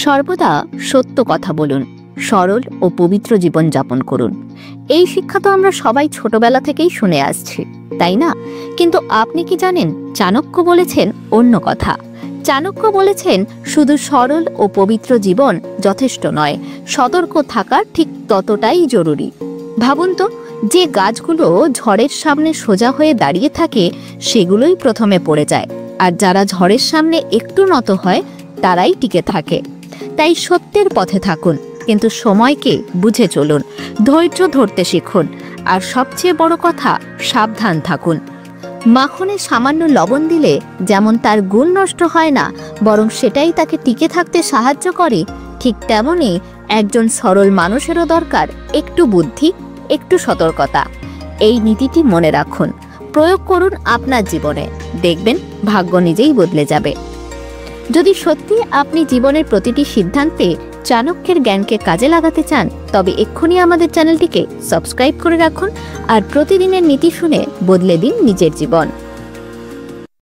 সর্বদা সত্য কথা বলুন, সরল ও পবিত্র জীবন যাপন করুন। এই শিক্ষা তো আমরা সবাই ছোটবেলা থেকেই শুনে আসছি, তাই না? কিন্তু আপনি কি জানেন, চাণক্য বলেছেন অন্য কথা। চাণক্য বলেছেন শুধু সরল ও পবিত্র জীবন যথেষ্ট নয়, সতর্ক থাকা ঠিক ততটাই জরুরি। ভাবুন তো, যে গাছগুলো ঝড়ের সামনে সোজা হয়ে দাঁড়িয়ে থাকে সেগুলোই প্রথমে পড়ে যায়, আর যারা ঝড়ের সামনে একটু নত হয় তারাই টিকে থাকে। তাই সত্যের পথে থাকুন, কিন্তু সময়কে বুঝে চলুন, ধৈর্য ধরতে শিখুন, আর সবচেয়ে বড় কথা, সাবধান থাকুন। মাখনে সামান্য লবণ দিলে যেমন তার গুণ নষ্ট হয় না, বরং সেটাই তাকে টিকে থাকতে সাহায্য করে, ঠিক তেমনই একজন সরল মানুষেরও দরকার একটু বুদ্ধি, একটু সতর্কতা। এই নীতিটি মনে রাখুন, প্রয়োগ করুন আপনার জীবনে, দেখবেন ভাগ্য নিজেই বদলে যাবে। যদি সত্যি আপনি জীবনের প্রতিটি সিদ্ধান্তে চাণক্যের জ্ঞানকে কাজে লাগাতে চান, তবে এক্ষুনি আমাদের চ্যানেলটিকে সাবস্ক্রাইব করে রাখুন আর প্রতিদিনের নীতি শুনে বদলে দিন নিজের জীবন।